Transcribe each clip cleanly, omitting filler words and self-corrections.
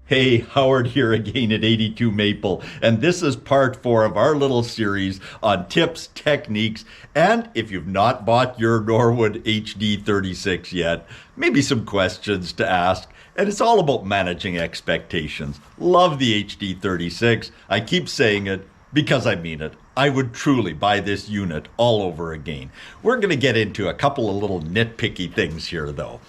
Hey, Howard here again at 82 Maple, and this is part 4 of our little series on tips, techniques, and if you've not bought your Norwood HD36 yet, maybe some questions to ask. And it's all about managing expectations. Love the HD36. I keep saying it because I mean it. I would truly buy this unit all over again. We're going to get into a couple of little nitpicky things here, though.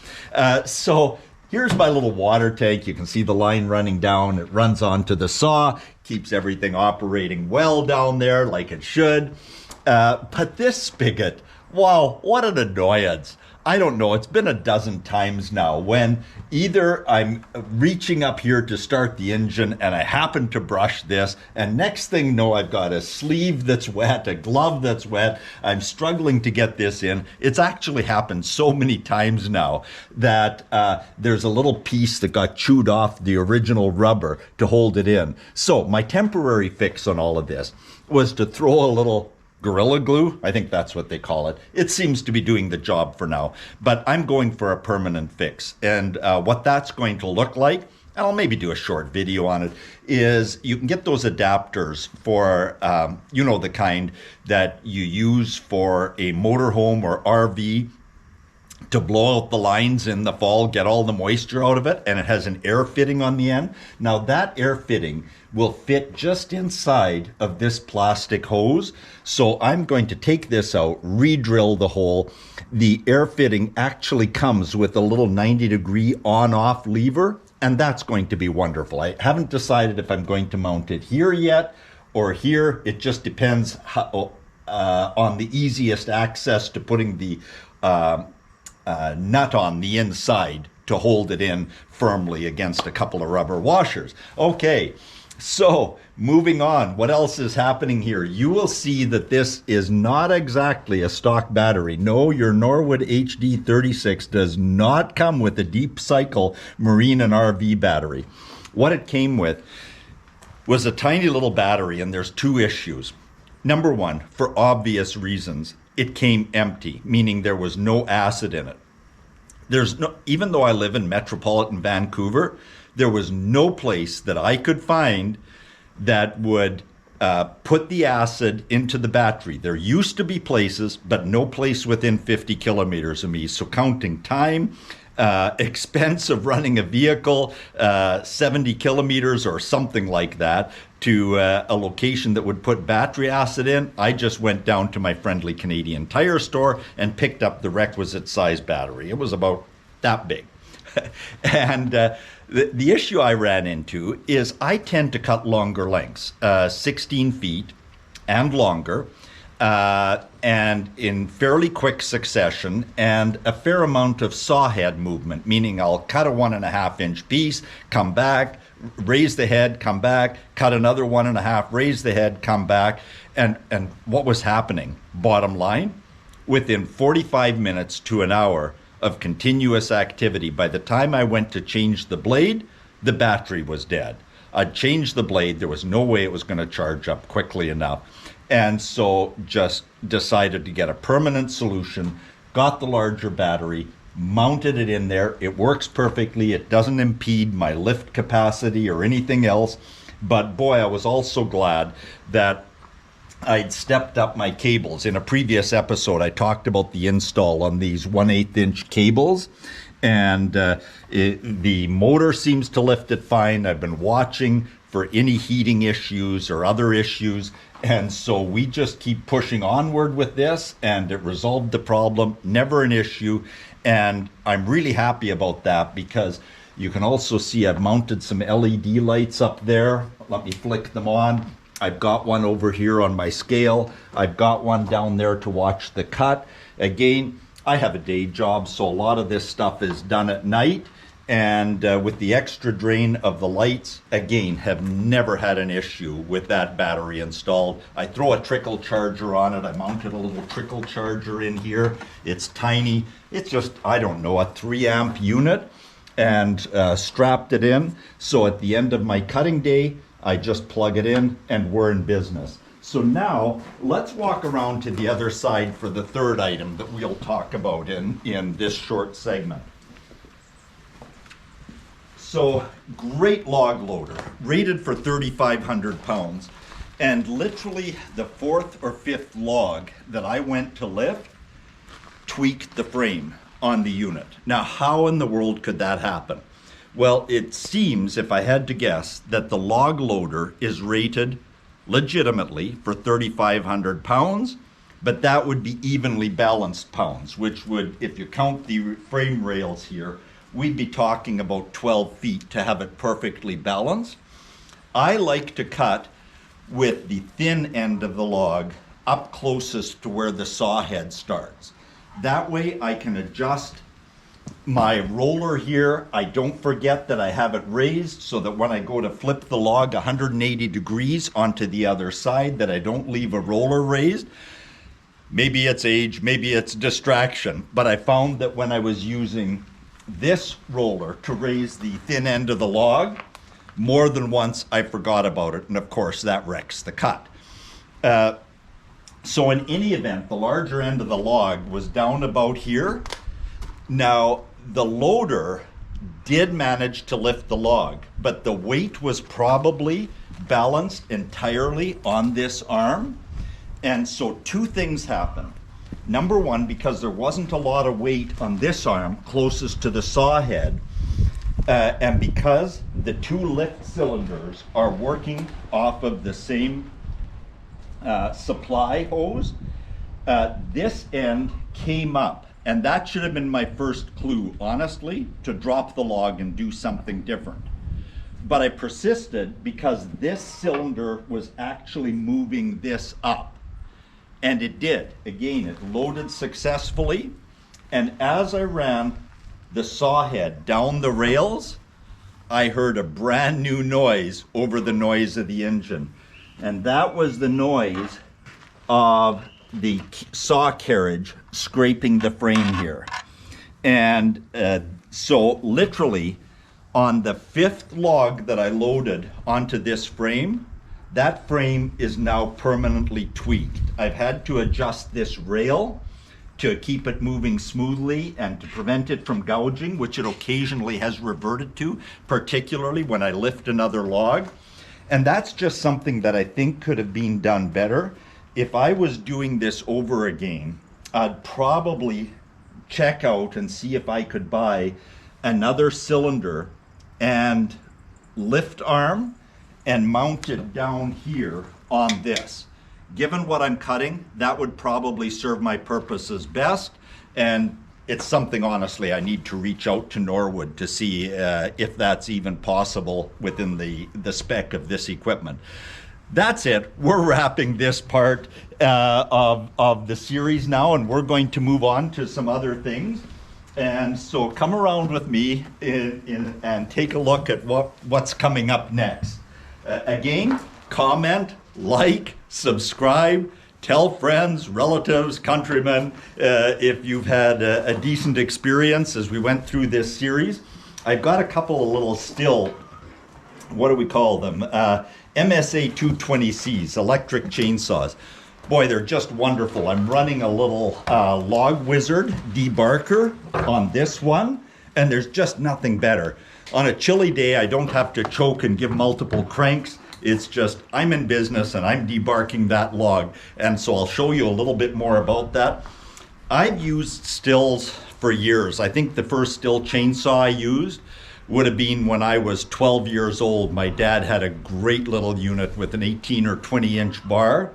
Here's my little water tank. You can see the line running down. It runs onto the saw, keeps everything operating well down there like it should. But this spigot, wow, what an annoyance. I don't know, it's been a dozen times now when either I'm reaching up here to start the engine and I happen to brush this, and next thing you know, I've got a sleeve that's wet, a glove that's wet. I'm struggling to get this in. It's actually happened so many times now that there's a little piece that got chewed off the original rubber to hold it in. So my temporary fix on all of this was to throw a little Gorilla Glue, I think that's what they call it. It seems to be doing the job for now, but I'm going for a permanent fix. And what that's going to look like, and I'll maybe do a short video on it, is you can get those adapters for, the kind that you use for a motorhome or RV to blow out the lines in the fall, get all the moisture out of it, and it has an air fitting on the end. Now that air fitting will fit just inside of this plastic hose. So I'm going to take this out, re-drill the hole. The air fitting actually comes with a little 90-degree on-off lever, and that's going to be wonderful. I haven't decided if I'm going to mount it here yet or here. It just depends on the easiest access to putting the nut on the inside to hold it in firmly against a couple of rubber washers. Okay, so moving on, what else is happening here? You will see that this is not exactly a stock battery. No, your Norwood HD36 does not come with a deep cycle marine and RV battery. What it came with was a tiny little battery, and there's two issues. Number one, for obvious reasons, it came empty, meaning there was no acid in it. Even though I live in metropolitan Vancouver, there was no place that I could find that would put the acid into the battery. There used to be places, but no place within 50 kilometers of me. So counting time, expense of running a vehicle 70 kilometers or something like that to a location that would put battery acid in, I just went down to my friendly Canadian Tire store and picked up the requisite size battery. It was about that big. And the issue I ran into is I tend to cut longer lengths, 16 feet and longer, and in fairly quick succession, and a fair amount of saw head movement, meaning I'll cut a 1.5-inch piece, come back, raise the head, come back, cut another 1.5, raise the head, come back. And what was happening? Bottom line, within 45 minutes to an hour of continuous activity, by the time I went to change the blade, the battery was dead. I'd changed the blade. There was no way it was going to charge up quickly enough. And so just decided to get a permanent solution, got the larger battery, mounted it in there. It works perfectly. It doesn't impede my lift capacity or anything else. But boy, I was also glad that I'd stepped up my cables. In a previous episode, I talked about the install on these 1/8-inch cables. And the motor seems to lift it fine. I've been watching for any heating issues or other issues. And so we just keep pushing onward with this, and it resolved the problem, never an issue. And I'm really happy about that because you can also see I've mounted some LED lights up there. Let me flick them on. I've got one over here on my scale. I've got one down there to watch the cut. Again, I have a day job, so a lot of this stuff is done at night. And with the extra drain of the lights, again, have never had an issue with that battery installed. I throw a trickle charger on it. I mounted a little trickle charger in here. It's tiny. It's just, I don't know, a 3-amp unit, and strapped it in. So at the end of my cutting day, I just plug it in and we're in business. So now let's walk around to the other side for the third item that we'll talk about in this short segment. So great log loader, rated for 3,500 pounds. And literally the fourth or fifth log that I went to lift tweaked the frame on the unit. Now, how in the world could that happen? Well, it seems, if I had to guess, that the log loader is rated legitimately for 3,500 pounds, but that would be evenly balanced pounds, which would, if you count the frame rails here, we'd be talking about 12 feet to have it perfectly balanced. I like to cut with the thin end of the log up closest to where the saw head starts. That way I can adjust my roller here. I don't forget that I have it raised so that when I go to flip the log 180 degrees onto the other side, that I don't leave a roller raised. Maybe it's age, maybe it's distraction, but I found that when I was using this roller to raise the thin end of the log, more than once I forgot about it, and of course that wrecks the cut. So in any event, the larger end of the log was down about here. Now, the loader did manage to lift the log, but the weight was probably balanced entirely on this arm. And so two things happened. Number one, because there wasn't a lot of weight on this arm closest to the saw head, and because the two lift cylinders are working off of the same supply hose, this end came up. And that should have been my first clue, honestly, to drop the log and do something different. But I persisted because this cylinder was actually moving this up. And it did. Again, it loaded successfully. And as I ran the saw head down the rails, I heard a brand new noise over the noise of the engine. And that was the noise of the saw carriage scraping the frame here. And so literally on the fifth log that I loaded onto this frame, that frame is now permanently tweaked. I've had to adjust this rail to keep it moving smoothly and to prevent it from gouging, which it occasionally has reverted to, particularly when I lift another log. And that's just something that I think could have been done better. If I was doing this over again, I'd probably check out and see if I could buy another cylinder and lift arm and mount it down here on this. Given what I'm cutting, that would probably serve my purposes best. And it's something, honestly, I need to reach out to Norwood to see if that's even possible within the spec of this equipment. That's it. We're wrapping this part of the series now, and we're going to move on to some other things. And so come around with me and take a look at what's coming up next. Again, comment, like, subscribe, tell friends, relatives, countrymen if you've had a decent experience as we went through this series. I've got a couple of little stihl, what do we call them? MSA 220Cs, electric chainsaws. Boy, they're just wonderful. I'm running a little Log Wizard debarker on this one, and there's just nothing better. On a chilly day, I don't have to choke and give multiple cranks. It's just, I'm in business and I'm debarking that log. And so I'll show you a little bit more about that. I've used stihls for years. I think the first stihl chainsaw I used would have been when I was 12 years old. My dad had a great little unit with an 18 or 20-inch bar.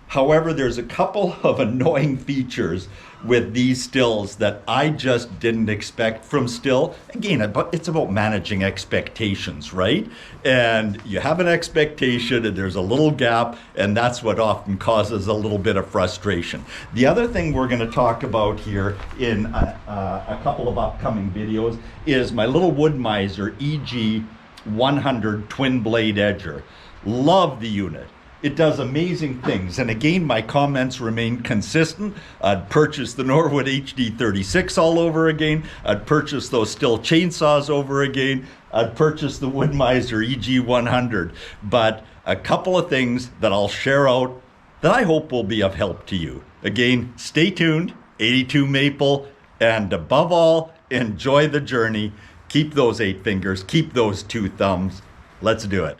However, there's a couple of annoying features with these stihls that I just didn't expect from stihl. Again, it's about managing expectations, right? And you have an expectation and there's a little gap, and that's what often causes a little bit of frustration. The other thing we're going to talk about here in a couple of upcoming videos is my little Woodmizer EG100 twin blade edger. Love the unit. It does amazing things. And again, my comments remain consistent. I'd purchase the Norwood HD36 all over again. I'd purchase those stihl chainsaws over again. I'd purchase the Woodmizer EG100. But a couple of things that I'll share out that I hope will be of help to you. Again, stay tuned, 82 Maple, and above all, enjoy the journey. Keep those 8 fingers, keep those 2 thumbs. Let's do it.